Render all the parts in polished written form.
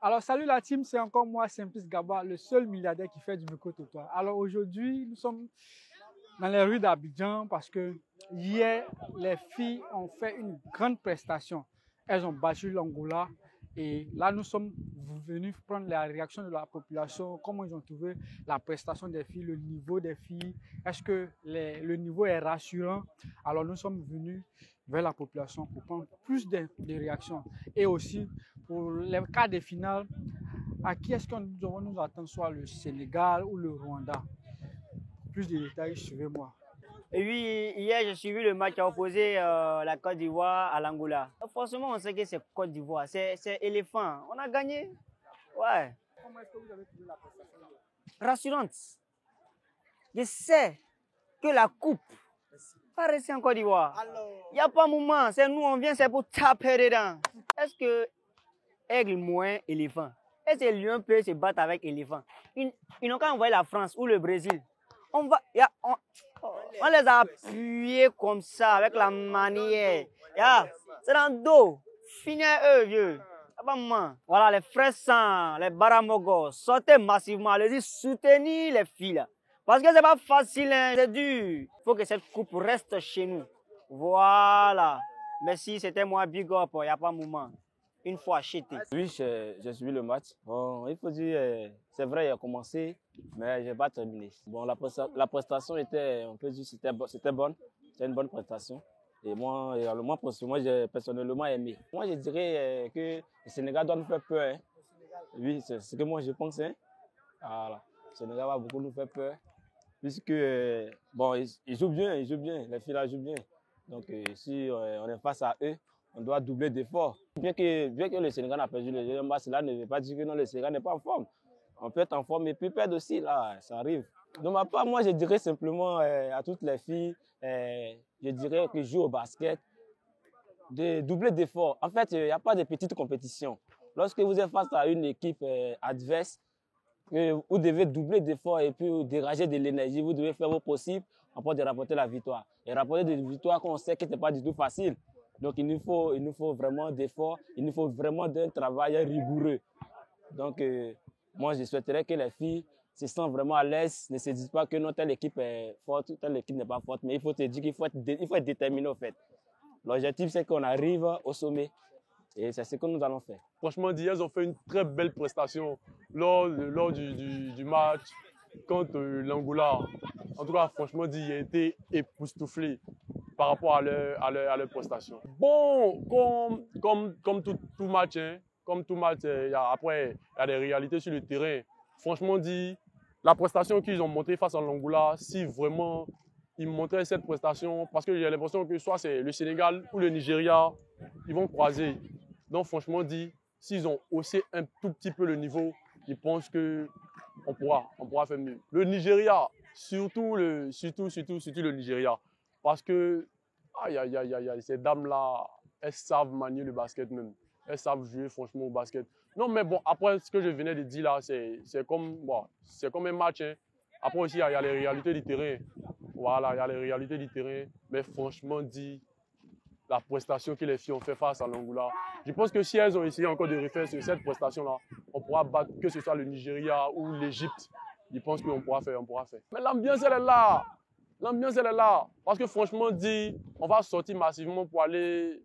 Alors, salut la team, c'est encore moi, Simplice Gaba, le seul milliardaire qui fait du micro-trottoir. Alors aujourd'hui, nous sommes dans les rues d'Abidjan parce que hier, les filles ont fait une grande prestation. Elles ont battu l'Angola et là, nous sommes venus prendre la réaction de la population, comment ils ont trouvé la prestation des filles, le niveau des filles, est-ce que le niveau est rassurant. Alors nous sommes venus vers la population pour prendre plus de réactions et aussi pour les quarts de finale, à qui est-ce que nous devons nous attendre, soit le Sénégal ou le Rwanda. Pour plus de détails, suivez-moi. Et oui, hier j'ai suivi le match qui a opposé la Côte d'Ivoire à l'Angola. Forcément, on sait que c'est Côte d'Ivoire, c'est éléphant. On a gagné. Ouais. Comment est-ce que vous avez trouvé la prestation? Rassurante. Je sais que la coupe va rester en Côte d'Ivoire. Il n'y a pas de moment, c'est nous, on vient, c'est pour taper dedans. Est-ce que aigle moins éléphant? Est-ce que lion peut se battre avec éléphant? Ils n'ont qu'à envoyer la France ou le Brésil. On les a appuyés comme ça, avec la manière. C'est dans le dos. Fini eux, vieux. Voilà, les frères sang, les baramogos, sortez massivement, allez-y soutenir les filles là. Parce que c'est pas facile, hein, c'est dur. Il faut que cette coupe reste chez nous. Voilà. Merci, c'était moi, Big Up, il n'y a pas de moment. Une fois acheté. Oui, j'ai suivi le match. Bon, il faut dire, c'est vrai, il a commencé, mais je n'ai pas terminé. Bon, la prestation était, on peut dire, c'était bonne. C'était une bonne prestation. Et moi, j'ai personnellement aimé. Moi, je dirais que le Sénégal doit nous faire peur. Hein. Oui, c'est ce que moi je pense. Hein. Voilà. Le Sénégal va beaucoup nous faire peur. Puisque, bon, ils jouent bien, les filles là jouent bien. Donc, si on est face à eux, on doit doubler d'efforts. Bien que le Sénégal a perdu le deuxième match, cela ne veut pas dire que non, le Sénégal n'est pas en forme. On peut être en forme et puis perdre aussi, là, ça arrive. De ma part, moi, je dirais simplement à toutes les filles, je dirais que jouent au basket, de doubler d'efforts. En fait, il n'y a pas de petite compétition. Lorsque vous êtes face à une équipe adverse, vous devez doubler d'efforts et puis dégager de l'énergie. Vous devez faire vos possibles afin de rapporter la victoire. Et rapporter des victoires qu'on sait que ce n'est pas du tout facile. Donc, il nous faut vraiment d'efforts, il nous faut vraiment d'un travail rigoureux. Donc, moi, je souhaiterais que les filles se sentent vraiment à l'aise, ne se disent pas que non, telle équipe est forte, telle équipe n'est pas forte, mais il faut te dire qu'il faut être déterminé au fait. L'objectif, c'est qu'on arrive au sommet et c'est ce que nous allons faire. Franchement, elles ont fait une très belle prestation lors du match contre l'Angola. En tout cas, franchement, il a été époustouflé par rapport à leur prestation. Bon, comme tout match, hein, après, il y a des réalités sur le terrain. Franchement dit, la prestation qu'ils ont montrée face à l'Angola, si vraiment ils montraient cette prestation, parce que j'ai l'impression que soit c'est le Sénégal ou le Nigeria, ils vont croiser. Donc franchement dit, s'ils ont haussé un tout petit peu le niveau, je pense qu'on pourra faire mieux. Le Nigeria, surtout le Nigeria. Parce que ces dames-là, elles savent manier le basket même. Elles savent jouer franchement au basket. Non, mais bon, après ce que je venais de dire là, c'est comme un match. Hein. Après aussi, il y a les réalités du terrain. Voilà, il y a les réalités du terrain. Mais franchement dit, la prestation que les filles ont fait face à l'Angola, je pense que si elles ont essayé encore de refaire cette prestation-là, on pourra battre que ce soit le Nigeria ou l'Égypte. Je pense qu'on pourra faire. Mais l'ambiance, elle est là. L'ambiance, elle est là. Parce que franchement dit, on va sortir massivement pour aller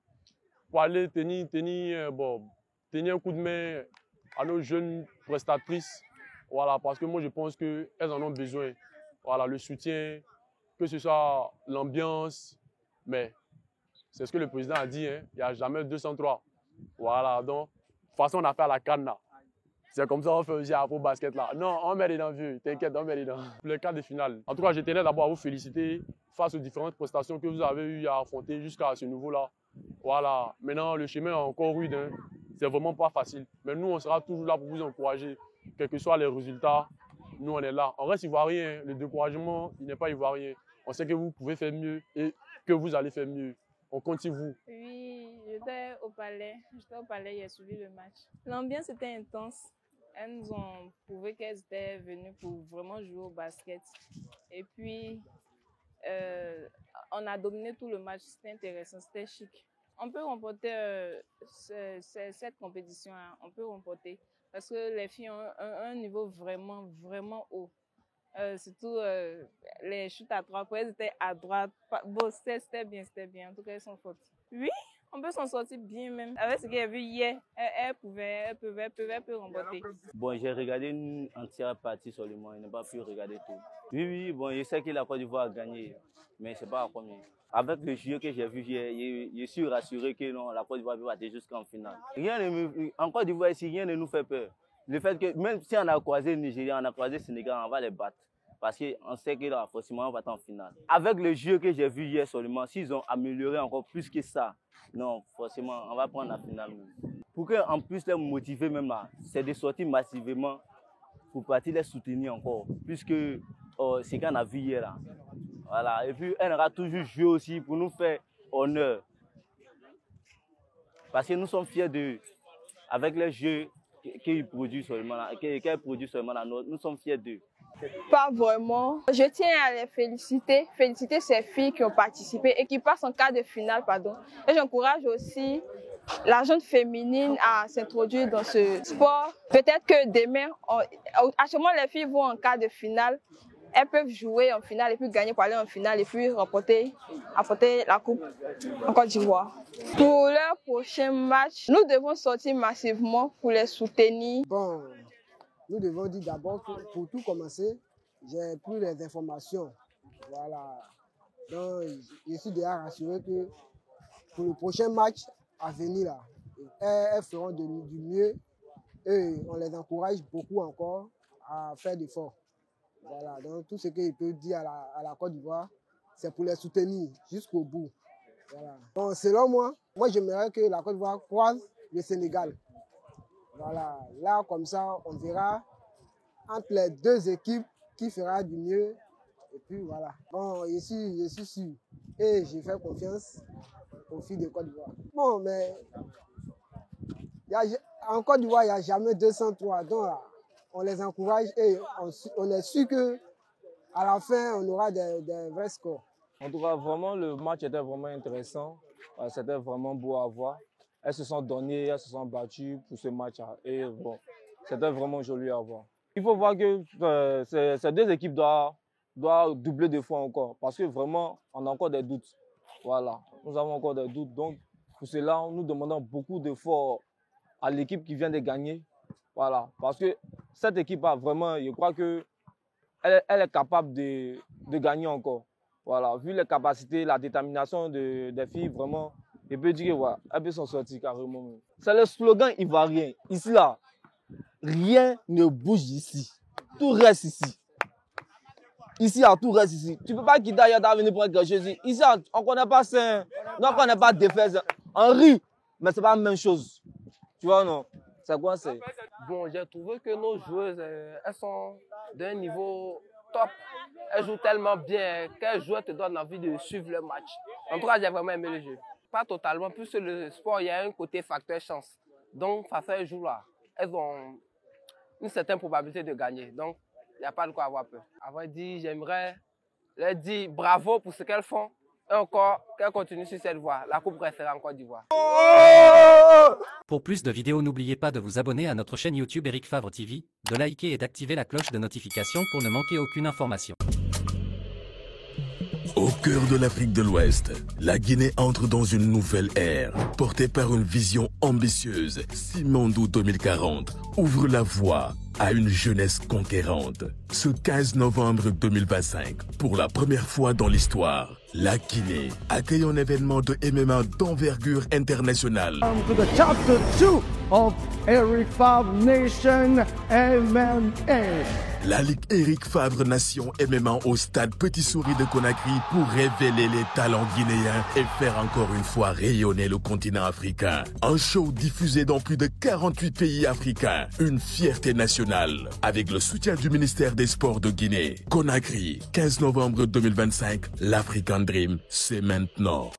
tenir un coup de main à nos jeunes prestatrices. Voilà, parce que moi, je pense qu'elles en ont besoin. Voilà, le soutien, que ce soit l'ambiance. Mais c'est ce que le président a dit, hein, il n'y a jamais 203. Voilà, donc, de toute façon, on a fait à la canne là. C'est comme ça qu'on fait aussi à Afro Basket là. Non, on met les dents vieux, t'inquiète, on met les dents. Pour le quart de finale. En tout cas, je tenais d'abord à vous féliciter face aux différentes prestations que vous avez eu à affronter jusqu'à ce niveau-là. Voilà, maintenant le chemin est encore rude, hein. C'est vraiment pas facile. Mais nous, on sera toujours là pour vous encourager. Quels que soient les résultats, nous on est là. On reste ivoirien, le découragement, il n'est pas ivoirien. On sait que vous pouvez faire mieux et que vous allez faire mieux. On compte sur vous. Oui, j'étais au palais, j'ai suivi le match. L'ambiance était intense. Elles nous ont prouvé qu'elles étaient venues pour vraiment jouer au basket. Et puis, on a dominé tout le match, c'était intéressant, c'était chic. On peut remporter cette compétition, hein. On peut remporter parce que les filles ont un niveau vraiment haut. Surtout les chutes à 3 points, elles étaient à droite. Bon, c'était bien. En tout cas, elles sont fortes. Oui, on peut s'en sortir bien même. Avec ce qu'il y a vu hier, elles peuvent remporter. Bon, j'ai regardé une entière partie seulement, je n'ai pas pu regarder tout. Oui, bon, je sais que la Côte d'Ivoire a gagné, mais ce n'est pas la première. Avec le jeu que j'ai vu hier, je suis rassuré que non, la Côte d'Ivoire peut aller jusqu'en finale. En Côte d'Ivoire, ici, rien ne nous fait peur. Le fait que même si on a croisé le Nigeria, on a croisé le Sénégal, on va les battre. Parce qu'on sait que là, forcément, on va être en finale. Avec le jeu que j'ai vu hier seulement, s'ils ont amélioré encore plus que ça, non, forcément, on va prendre la finale. Pour qu'en plus les motiver même là, c'est de sortir massivement pour partir les soutenir encore. Puisque c'est qu'on a vu hier là. Voilà. Et puis, elle aura toujours joué aussi pour nous faire honneur. Parce que nous sommes fiers d'eux. Avec les jeux qu'elle produit seulement là, nous sommes fiers d'eux. Pas vraiment. Je tiens à les féliciter ces filles qui ont participé et qui passent en quart de finale, pardon. Et j'encourage aussi la jeune féminine à s'introduire dans ce sport. Peut-être que demain, actuellement les filles vont en quart de finale. Elles peuvent jouer en finale et puis gagner pour aller en finale et puis apporter la coupe en Côte d'Ivoire. Pour leur prochain match, nous devons sortir massivement pour les soutenir. Bon, nous devons dire d'abord que pour tout commencer, j'ai pris les informations. Voilà. Donc, je suis déjà rassuré que pour le prochain match à venir, là, elles feront du mieux et on les encourage beaucoup encore à faire d'efforts. Voilà, donc tout ce qu'il peut dire à la Côte d'Ivoire, c'est pour les soutenir jusqu'au bout. Voilà. Donc, selon moi, j'aimerais que la Côte d'Ivoire croise le Sénégal. Voilà, là comme ça, on verra entre les deux équipes qui fera du mieux. Et puis voilà. Bon, je suis sûr et je fais confiance aux filles de Côte d'Ivoire. Bon, mais en Côte d'Ivoire, il n'y a jamais 203. Donc là, on les encourage et on est sûr qu'à la fin, on aura des vrais scores. En tout cas, vraiment, le match était vraiment intéressant. C'était vraiment beau à voir. Elles se sont données, elles se sont battues pour ce match-là. Et bon, c'était vraiment joli à voir. Il faut voir que ces deux équipes doivent doubler de fois encore. Parce que vraiment, on a encore des doutes. Voilà, nous avons encore des doutes. Donc, pour cela, nous demandons beaucoup d'efforts à l'équipe qui vient de gagner. Voilà, parce que cette équipe a vraiment, je crois qu'elle est capable de gagner encore. Voilà, vu les capacités, la détermination des filles, vraiment, je peux dire que voilà, elles peuvent s'en sortir carrément. C'est le slogan ivoirien. Ici, là, rien ne bouge ici. Tout reste ici. Ici, tout reste ici. Tu ne peux pas quitter ailleurs d'aller venir prendre quelque chose ici. Ici, on ne connaît pas ça. On ne connaît pas défense. On rit, mais ce n'est pas la même chose. Tu vois, non? C'est quoi c'est? Bon, j'ai trouvé que nos joueuses, elles sont d'un niveau top. Elles jouent tellement bien qu'elles jouent, te donnent envie de suivre le match. En tout cas, j'ai vraiment aimé le jeu. Pas totalement, puisque le sport, il y a un côté facteur chance. Donc, face à un jour-là, elles ont une certaine probabilité de gagner. Donc, il n'y a pas de quoi avoir peur. À vrai dire, j'aimerais leur dire bravo pour ce qu'elles font. Et encore, qu'elles continuent sur cette voie. La coupe restera en Côte d'Ivoire. Pour plus de vidéos, n'oubliez pas de vous abonner à notre chaîne YouTube Eric Favre TV, de liker et d'activer la cloche de notification pour ne manquer aucune information. Au cœur de l'Afrique de l'Ouest, la Guinée entre dans une nouvelle ère. Portée par une vision ambitieuse, Simandou 2040 ouvre la voie à une jeunesse conquérante. Ce 15 novembre 2025, pour la première fois dans l'histoire, la Guinée accueille un événement de MMA d'envergure internationale. Welcome to the chapter 2 of Eric Favre Nation MMA. La Ligue Eric Favre Nation MMA au stade Petit Souris de Conakry pour révéler les talents guinéens et faire encore une fois rayonner le continent africain. Un show diffusé dans plus de 48 pays africains. Une fierté nationale avec le soutien du ministère des Sports de Guinée. Conakry, 15 novembre 2025, l'African Dream, c'est maintenant.